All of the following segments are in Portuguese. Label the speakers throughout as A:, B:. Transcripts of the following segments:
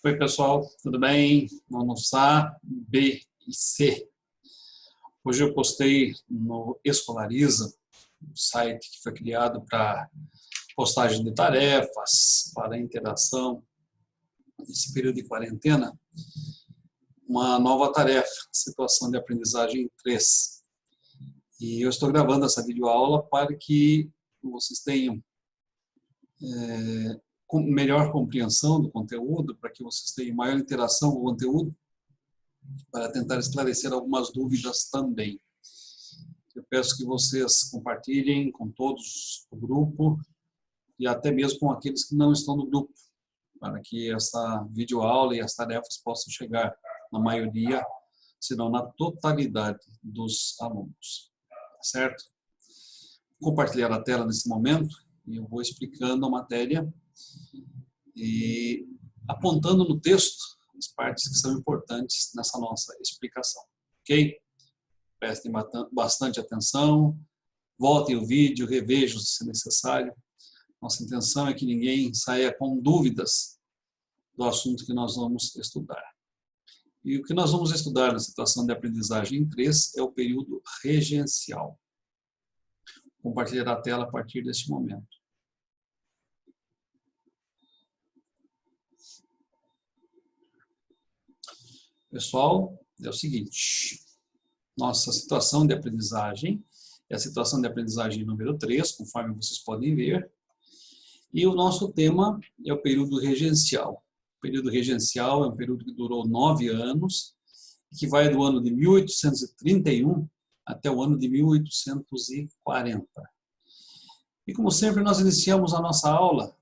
A: Oi, pessoal, tudo bem? Vamos A, B e C. Hoje eu postei no Escolariza, um site que foi criado para postagem de tarefas, para interação nesse período de quarentena, uma nova tarefa, situação de aprendizagem 3. E eu estou gravando essa videoaula para que vocês tenham melhor compreensão do conteúdo, para que vocês tenham maior interação com o conteúdo, para tentar esclarecer algumas dúvidas também. Eu peço que vocês compartilhem com todos o grupo e até mesmo com aqueles que não estão no grupo, para que essa videoaula e as tarefas possam chegar na maioria, se não na totalidade dos alunos. Certo? Vou compartilhar a tela nesse momento e eu vou explicando a matéria e apontando no texto as partes que são importantes nessa nossa explicação. Ok? Prestem bastante atenção, voltem o vídeo, revejam se necessário. Nossa intenção é que ninguém saia com dúvidas do assunto que nós vamos estudar. E o que nós vamos estudar na situação de aprendizagem 3 é o período regencial. Vou compartilhar a tela a partir deste momento. Pessoal, é o seguinte, nossa situação de aprendizagem é a situação de aprendizagem número 3, conforme vocês podem ver, e o nosso tema é o período regencial. O período regencial é um período que durou 9 anos, que vai do ano de 1831 até o ano de 1840. E como sempre, nós iniciamos a nossa aula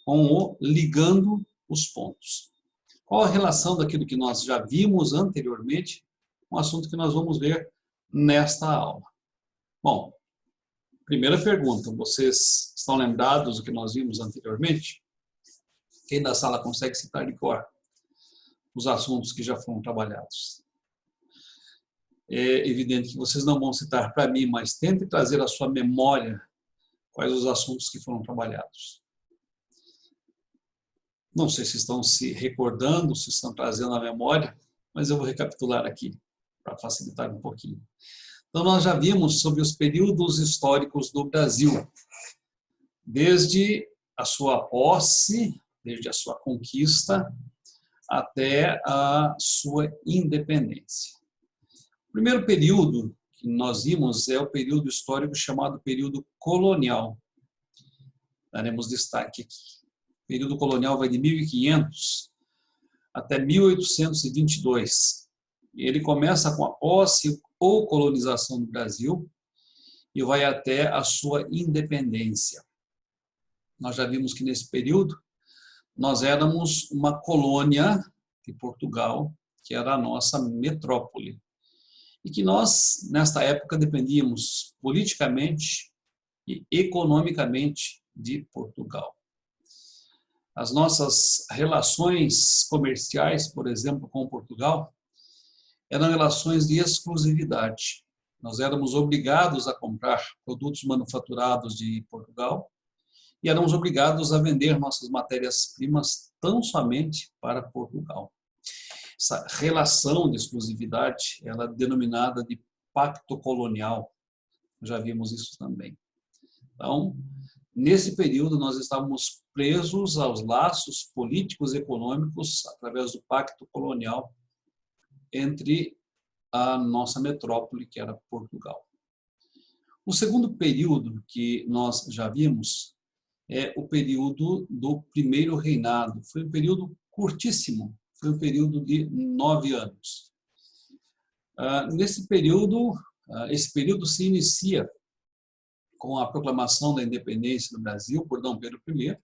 A: com o ligando os pontos. Qual a relação daquilo que nós já vimos anteriormente com o assunto que nós vamos ver nesta aula? Bom, primeira pergunta, vocês estão lembrados do que nós vimos anteriormente? Quem da sala consegue citar de cor os assuntos que já foram trabalhados? É evidente que vocês não vão citar para mim, mas tente trazer à sua memória quais os assuntos que foram trabalhados. Não sei se estão se recordando, se estão trazendo à memória, mas eu vou recapitular aqui, para facilitar um pouquinho. Então, nós já vimos sobre os períodos históricos do Brasil, desde a sua posse, desde a sua conquista, até a sua independência. O primeiro período que nós vimos é o período histórico chamado período colonial. Daremos destaque aqui. O período colonial vai de 1500 até 1822. Ele começa com a posse ou colonização do Brasil e vai até a sua independência. Nós já vimos que nesse período nós éramos uma colônia de Portugal, que era a nossa metrópole. E que nós, nesta época, dependíamos politicamente e economicamente de Portugal. As nossas relações comerciais, por exemplo, com Portugal, eram relações de exclusividade. Nós éramos obrigados a comprar produtos manufaturados de Portugal e éramos obrigados a vender nossas matérias-primas tão somente para Portugal. Essa relação de exclusividade, ela é denominada de pacto colonial. Já vimos isso também. Então, nesse período, nós estávamos presos aos laços políticos e econômicos através do pacto colonial entre a nossa metrópole, que era Portugal. O segundo período que nós já vimos é o período do primeiro reinado. Foi um período curtíssimo, foi um período de 9 anos. Nesse período, esse período se inicia com a proclamação da independência do Brasil por Dom Pedro I,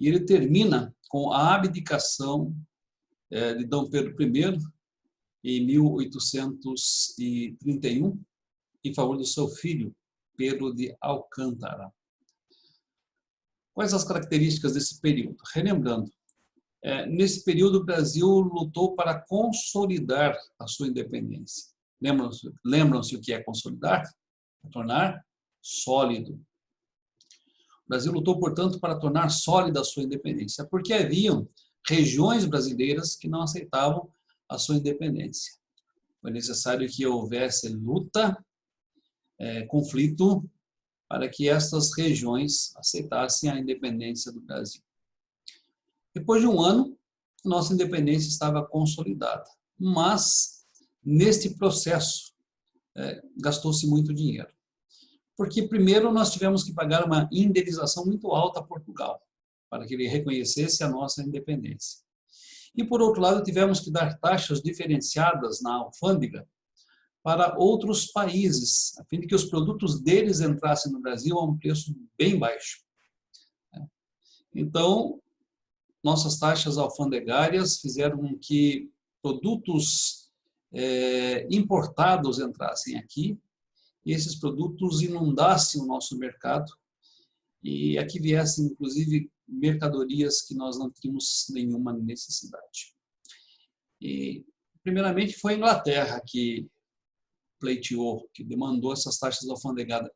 A: e ele termina com a abdicação de Dom Pedro I em 1831, em favor do seu filho, Pedro de Alcântara. Quais as características desse período? Relembrando, nesse período o Brasil lutou para consolidar a sua independência. Lembram-se o que é consolidar? Tornar sólido. O Brasil lutou, portanto, para tornar sólida a sua independência, porque haviam regiões brasileiras que não aceitavam a sua independência. Foi necessário que houvesse luta, conflito, para que estas regiões aceitassem a independência do Brasil. Depois de um ano, nossa independência estava consolidada, mas neste processo gastou-se muito dinheiro. Porque primeiro nós tivemos que pagar uma indenização muito alta a Portugal, para que ele reconhecesse a nossa independência. E por outro lado, tivemos que dar taxas diferenciadas na alfândega para outros países, a fim de que os produtos deles entrassem no Brasil a um preço bem baixo. Então, nossas taxas alfandegárias fizeram com que produtos importados entrassem aqui, e esses produtos inundassem o nosso mercado, e aqui viessem, inclusive, mercadorias que nós não tínhamos nenhuma necessidade. E, primeiramente, foi a Inglaterra que pleiteou, que demandou essas taxas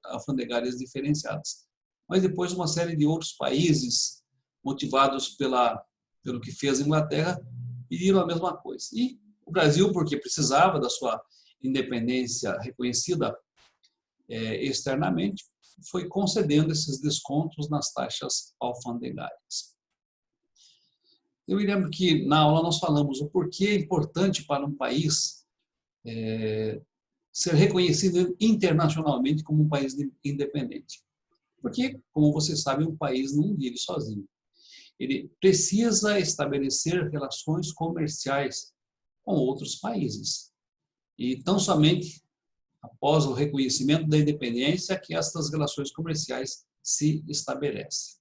A: alfandegárias diferenciadas. Mas depois uma série de outros países, motivados pelo que fez a Inglaterra, pediram a mesma coisa. E o Brasil, porque precisava da sua independência reconhecida externamente, foi concedendo esses descontos nas taxas alfandegárias. Eu me lembro que na aula nós falamos o porquê é importante para um país ser reconhecido internacionalmente como um país independente. Porque, como vocês sabem, um país não vive sozinho. Ele precisa estabelecer relações comerciais com outros países. E tão somente após o reconhecimento da independência que estas relações comerciais se estabelecem.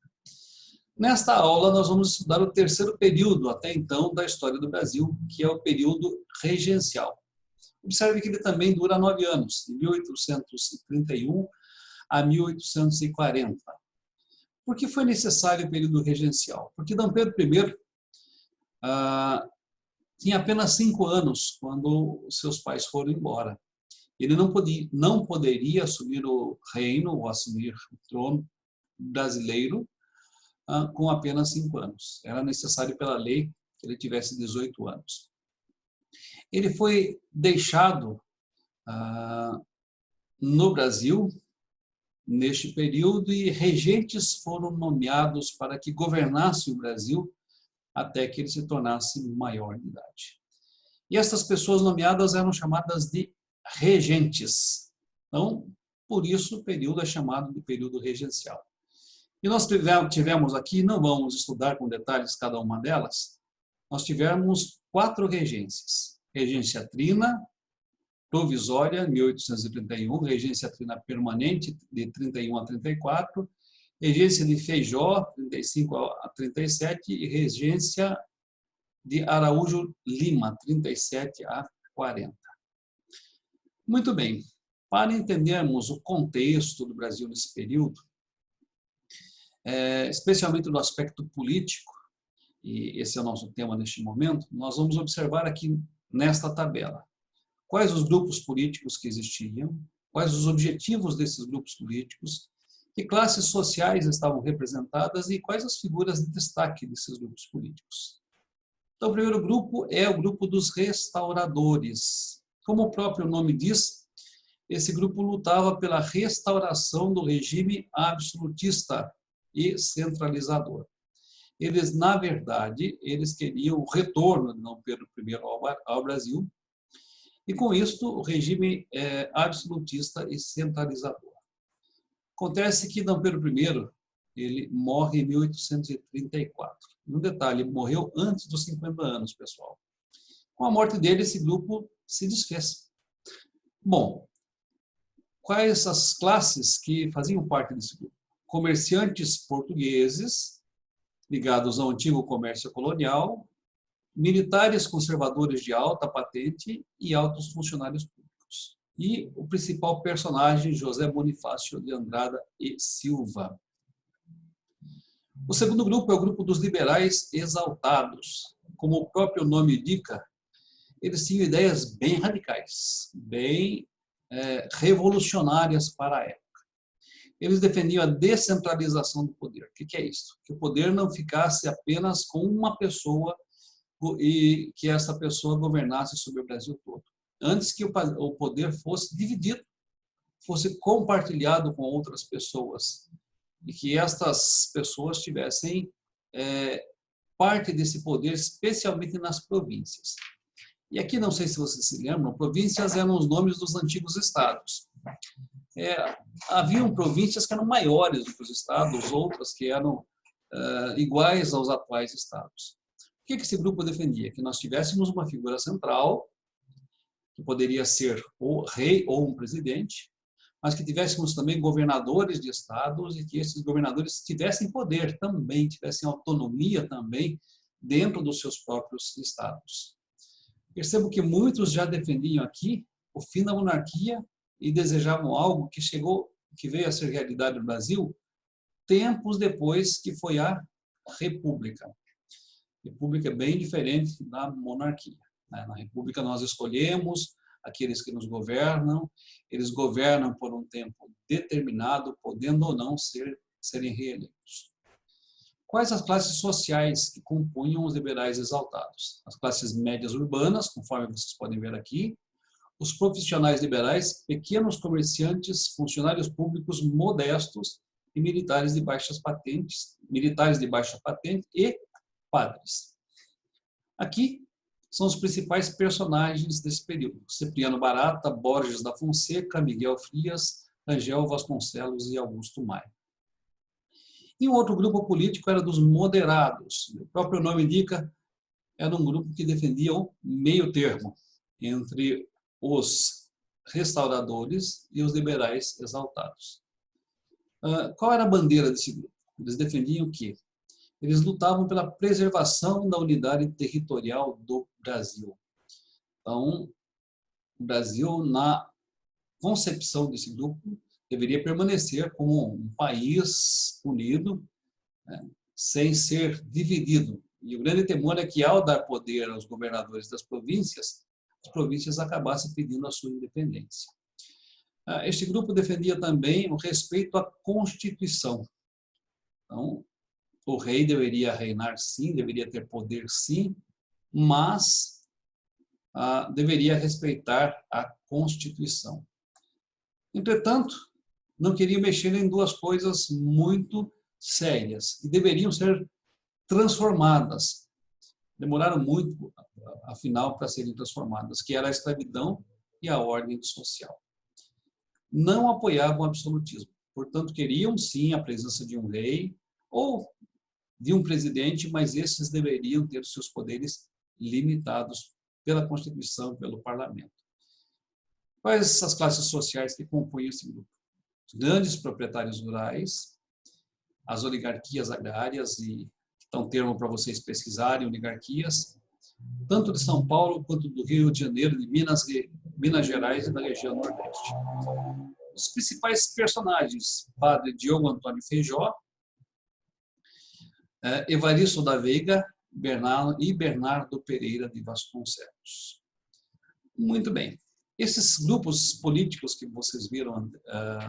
A: Nesta aula, nós vamos estudar o terceiro período, até então, da história do Brasil, que é o período regencial. Observe que ele também dura 9 anos, de 1831 a 1840. Por que foi necessário o período regencial? Porque Dom Pedro I tinha apenas 5 anos quando seus pais foram embora. Ele não poderia assumir o reino ou assumir o trono brasileiro com apenas 5 anos. Era necessário pela lei que ele tivesse 18 anos. Ele foi deixado no Brasil neste período e regentes foram nomeados para que governasse o Brasil até que ele se tornasse maior de idade. E essas pessoas nomeadas eram chamadas de regentes. Então, por isso o período é chamado de período regencial. E nós tivemos aqui, não vamos estudar com detalhes cada uma delas, nós tivemos 4 regências. Regência trina, provisória, 1831, regência trina permanente, de 31 a 34, regência de Feijó, 35 a 37, e regência de Araújo Lima, 37 a 40. Muito bem, para entendermos o contexto do Brasil nesse período, especialmente do aspecto político, e esse é o nosso tema neste momento, nós vamos observar aqui nesta tabela quais os grupos políticos que existiam, quais os objetivos desses grupos políticos, que classes sociais estavam representadas e quais as figuras de destaque desses grupos políticos. Então, o primeiro grupo é o grupo dos restauradores. Como o próprio nome diz, esse grupo lutava pela restauração do regime absolutista e centralizador. Eles, na verdade, eles queriam o retorno de Dom Pedro I ao Brasil, e com isto o regime absolutista e centralizador. Acontece que Dom Pedro I ele morre em 1834. Um detalhe, ele morreu antes dos 50 anos, pessoal. Com a morte dele, esse grupo se desfez. Bom, quais as classes que faziam parte desse grupo? Comerciantes portugueses, ligados ao antigo comércio colonial, militares conservadores de alta patente e altos funcionários públicos. E o principal personagem, José Bonifácio de Andrada e Silva. O segundo grupo é o grupo dos liberais exaltados. Como o próprio nome indica, eles tinham ideias bem radicais, bem revolucionárias para a época. eles defendiam a descentralização do poder. O que é isso? Que o poder não ficasse apenas com uma pessoa e que essa pessoa governasse sobre o Brasil todo. Antes que o poder fosse dividido, fosse compartilhado com outras pessoas e que estas pessoas tivessem parte desse poder, especialmente nas províncias. E aqui, não sei se vocês se lembram, províncias eram os nomes dos antigos estados. Haviam províncias que eram maiores do que os estados, outras que eram iguais aos atuais estados. O que esse grupo defendia? Que nós tivéssemos uma figura central, que poderia ser o rei ou um presidente, mas que tivéssemos também governadores de estados e que esses governadores tivessem poder também, tivessem autonomia também dentro dos seus próprios estados. Percebo que muitos já defendiam aqui o fim da monarquia e desejavam algo que veio a ser realidade no Brasil tempos depois que foi a República. A República é bem diferente da monarquia. Na República nós escolhemos aqueles que nos governam, eles governam por um tempo determinado, podendo ou não serem reeleitos. Quais as classes sociais que compunham os liberais exaltados? As classes médias urbanas, conforme vocês podem ver aqui, os profissionais liberais, pequenos comerciantes, funcionários públicos modestos e militares de baixa patente e padres. Aqui são os principais personagens desse período: Cipriano Barata, Borges da Fonseca, Miguel Frias, Rangel Vasconcelos e Augusto Maia. E um outro grupo político era dos moderados. O próprio nome indica, era um grupo que defendia o meio termo entre os restauradores e os liberais exaltados. Qual era a bandeira desse grupo? Eles defendiam o quê? Eles lutavam pela preservação da unidade territorial do Brasil. Então, o Brasil, na concepção desse grupo, deveria permanecer como um país unido, sem ser dividido. E o grande temor é que, ao dar poder aos governadores das províncias, as províncias acabassem pedindo a sua independência. Este grupo defendia também o respeito à Constituição. Então, o rei deveria reinar, sim, deveria ter poder, sim, mas deveria respeitar a Constituição. Entretanto, não queriam mexer em duas coisas muito sérias, que deveriam ser transformadas. Demoraram muito, afinal, para serem transformadas, que era a escravidão e a ordem social. Não apoiavam o absolutismo. Portanto, queriam, sim, a presença de um rei ou de um presidente, mas esses deveriam ter os seus poderes limitados pela Constituição, pelo Parlamento. Quais as classes sociais que compunham esse grupo? Os grandes proprietários rurais, as oligarquias agrárias, e então termo para vocês pesquisarem, oligarquias, tanto de São Paulo quanto do Rio de Janeiro, de Minas Gerais e da região Nordeste. Os principais personagens: Padre Diogo Antônio Feijó, Evaristo da Veiga e Bernardo Pereira de Vasconcelos. Muito bem. Esses grupos políticos que vocês viram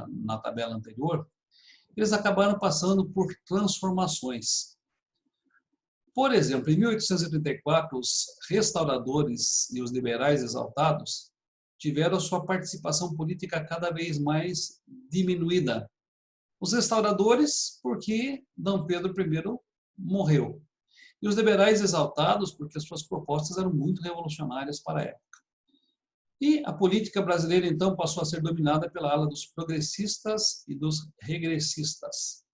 A: na tabela anterior, eles acabaram passando por transformações. Por exemplo, em 1834, os restauradores e os liberais exaltados tiveram sua participação política cada vez mais diminuída. Os restauradores, porque D. Pedro I morreu. E os liberais exaltados, porque as suas propostas eram muito revolucionárias para a época. E a política brasileira, então, passou a ser dominada pela ala dos progressistas e dos regressistas.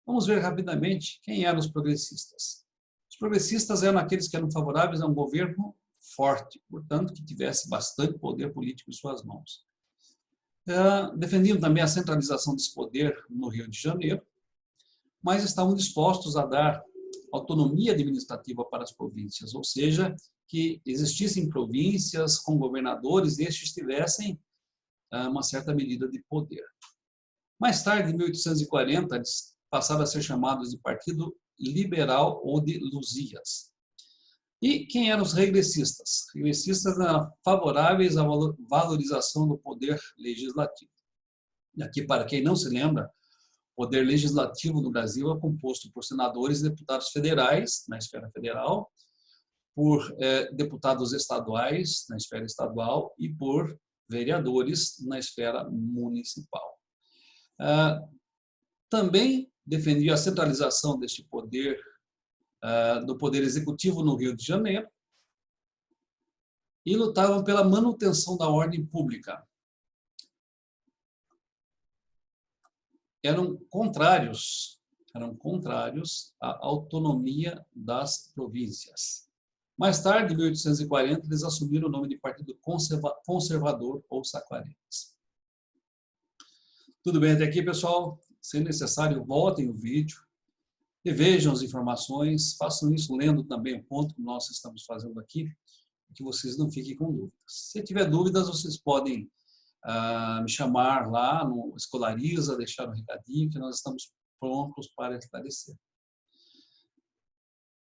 A: Vamos ver rapidamente quem eram os progressistas. Os progressistas eram aqueles que eram favoráveis a um governo forte, portanto, que tivesse bastante poder político em suas mãos. Defendiam também a centralização desse poder no Rio de Janeiro, mas estavam dispostos a dar autonomia administrativa para as províncias, ou seja, que existissem províncias com governadores e estes tivessem uma certa medida de poder. Mais tarde, em 1840, eles passaram a ser chamados de Partido Liberal ou de Luzias. E quem eram os regressistas? Regressistas eram favoráveis à valorização do poder legislativo. E aqui, para quem não se lembra, poder legislativo no Brasil é composto por senadores e deputados federais, na esfera federal, por deputados estaduais, na esfera estadual, e por vereadores, na esfera municipal. Também defendia a centralização deste poder, do poder executivo no Rio de Janeiro, e lutavam pela manutenção da ordem pública. Eram contrários à autonomia das províncias. Mais tarde, em 1840, eles assumiram o nome de Partido Conservador ou Saquarense. Tudo bem até aqui, pessoal? Se necessário, voltem o vídeo, revejam as informações, façam isso lendo também o ponto que nós estamos fazendo aqui, que vocês não fiquem com dúvidas. Se tiver dúvidas, vocês podem me chamar lá no Escolariza, deixar um recadinho, que nós estamos prontos para esclarecer.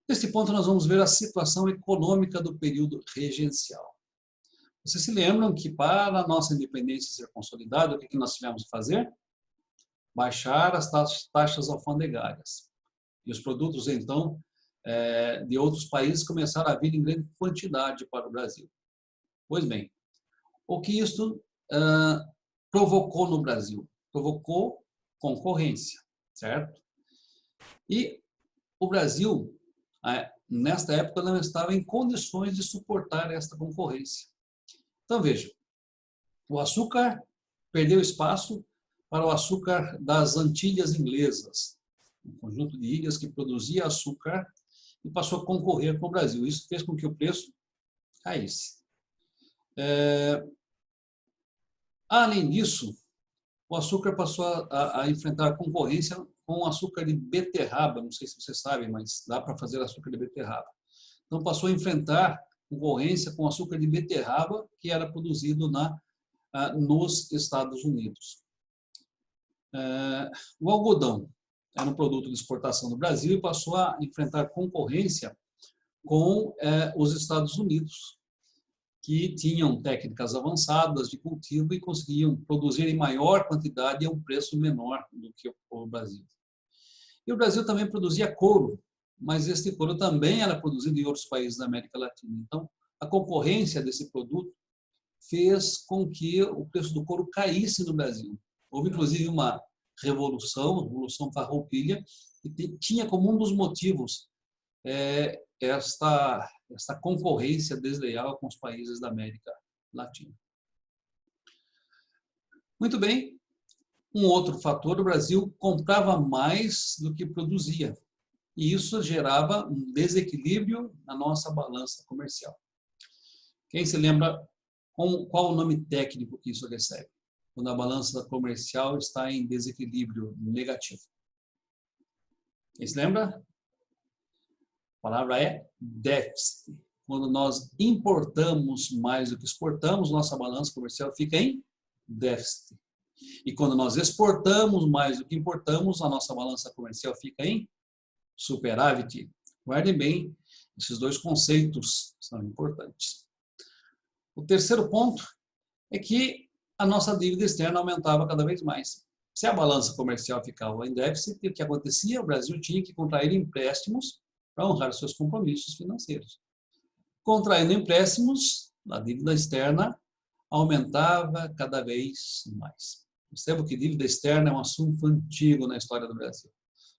A: Neste ponto, nós vamos ver a situação econômica do período regencial. Vocês se lembram que, para a nossa independência ser consolidada, o que nós tivemos que fazer? Baixar as taxas alfandegárias. E os produtos, então, de outros países começaram a vir em grande quantidade para o Brasil. Pois bem, o que isso provocou no Brasil? Provocou concorrência, certo? E o Brasil, nesta época, não estava em condições de suportar esta concorrência. Então, veja, o açúcar perdeu espaço para o açúcar das Antilhas Inglesas, um conjunto de ilhas que produzia açúcar e passou a concorrer com o Brasil. Isso fez com que o preço caísse. Além disso, o açúcar passou a enfrentar concorrência com o açúcar de beterraba. Não sei se vocês sabem, mas dá para fazer açúcar de beterraba. Então, passou a enfrentar concorrência com o açúcar de beterraba que era produzido nos Estados Unidos. O algodão era um produto de exportação do Brasil e passou a enfrentar concorrência com os Estados Unidos, que tinham técnicas avançadas de cultivo e conseguiam produzir em maior quantidade e a um preço menor do que o Brasil. E o Brasil também produzia couro, mas este couro também era produzido em outros países da América Latina. Então, a concorrência desse produto fez com que o preço do couro caísse no Brasil. Houve, inclusive, uma Revolução Farroupilha, que tinha como um dos motivos esta concorrência desleal com os países da América Latina. Muito bem. Um outro fator, o Brasil comprava mais do que produzia. E isso gerava um desequilíbrio na nossa balança comercial. Quem se lembra qual o nome técnico que isso recebe? Quando a balança comercial está em desequilíbrio negativo. Quem se lembra? A palavra é déficit. Quando nós importamos mais do que exportamos, nossa balança comercial fica em déficit. E quando nós exportamos mais do que importamos, a nossa balança comercial fica em superávit. Guardem bem, esses dois conceitos são importantes. O terceiro ponto é que a nossa dívida externa aumentava cada vez mais. Se a balança comercial ficava em déficit, o que acontecia? O Brasil tinha que contrair empréstimos para honrar seus compromissos financeiros. Contraindo empréstimos, a dívida externa aumentava cada vez mais. Perceba que dívida externa é um assunto antigo na história do Brasil.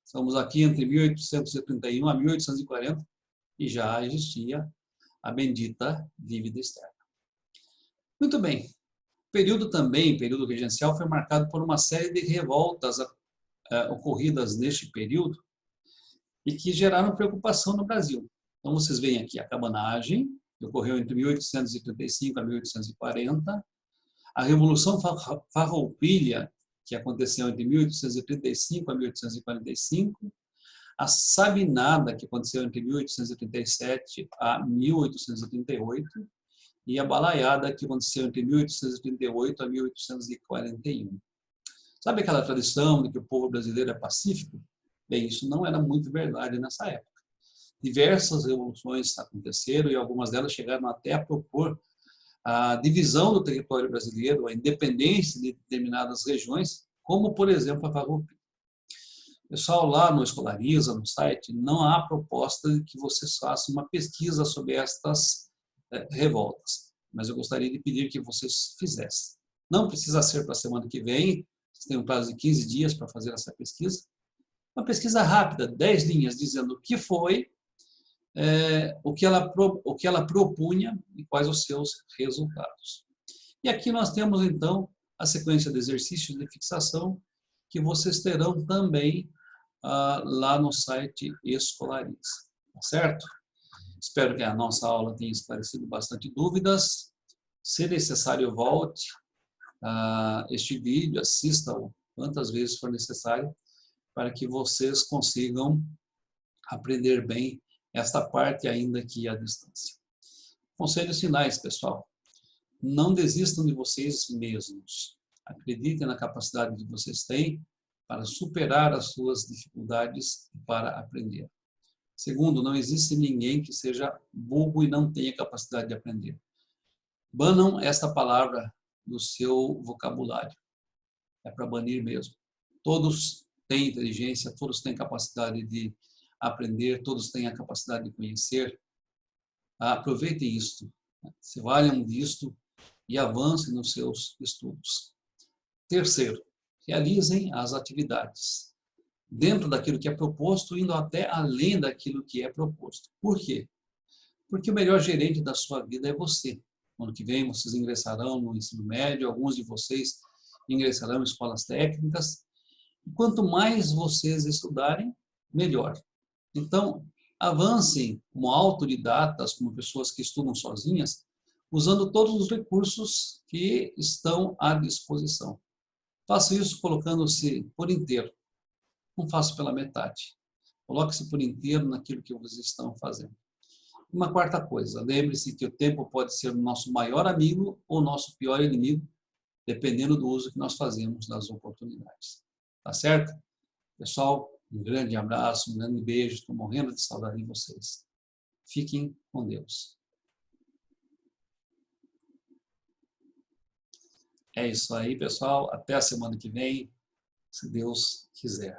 A: Estamos aqui entre 1831 a 1840 e já existia a bendita dívida externa. Muito bem. O período regencial, foi marcado por uma série de revoltas ocorridas neste período e que geraram preocupação no Brasil. Então, vocês veem aqui a cabanagem, que ocorreu entre 1835 a 1840, a Revolução Farroupilha, que aconteceu entre 1835 a 1845, a Sabinada, que aconteceu entre 1837 a 1838, e a Balaiada, que aconteceu entre 1838 a 1841. Sabe aquela tradição de que o povo brasileiro é pacífico? Bem, isso não era muito verdade nessa época. Diversas revoluções aconteceram e algumas delas chegaram até a propor a divisão do território brasileiro, a independência de determinadas regiões, como, por exemplo, a Farroupilha. Pessoal, lá no Escolariza, no site, não há proposta de que vocês façam uma pesquisa sobre estas revoltas. Mas eu gostaria de pedir que vocês fizessem. Não precisa ser para a semana que vem, vocês têm um prazo de 15 dias para fazer essa pesquisa. Uma pesquisa rápida, 10 linhas, dizendo o que foi, o que ela propunha e quais os seus resultados. E aqui nós temos, então, a sequência de exercícios de fixação que vocês terão também lá no site Escolariza, tá certo? Espero que a nossa aula tenha esclarecido bastante dúvidas. Se necessário, volte a este vídeo, assista-o quantas vezes for necessário, para que vocês consigam aprender bem esta parte ainda que à distância. Conselhos finais, pessoal. Não desistam de vocês mesmos. Acreditem na capacidade que vocês têm para superar as suas dificuldades e para aprender. Segundo, não existe ninguém que seja burro e não tenha capacidade de aprender. Banam esta palavra do seu vocabulário. É para banir mesmo. Todos têm inteligência, todos têm capacidade de aprender, todos têm a capacidade de conhecer. Aproveitem isto, se valham disto e avancem nos seus estudos. Terceiro, realizem as atividades dentro daquilo que é proposto, indo até além daquilo que é proposto. Por quê? Porque o melhor gerente da sua vida é você. Ano que vem vocês ingressarão no ensino médio, alguns de vocês ingressarão em escolas técnicas. E quanto mais vocês estudarem, melhor. Então, avancem como autodidatas, como pessoas que estudam sozinhas, usando todos os recursos que estão à disposição. Faça isso colocando-se por inteiro. Não faça pela metade. Coloque-se por inteiro naquilo que vocês estão fazendo. Uma quarta coisa, lembre-se que o tempo pode ser o nosso maior amigo ou nosso pior inimigo, dependendo do uso que nós fazemos das oportunidades. Tá certo? Pessoal, um grande abraço, um grande beijo, estou morrendo de saudade de vocês. Fiquem com Deus. É isso aí, pessoal. Até a semana que vem, se Deus quiser.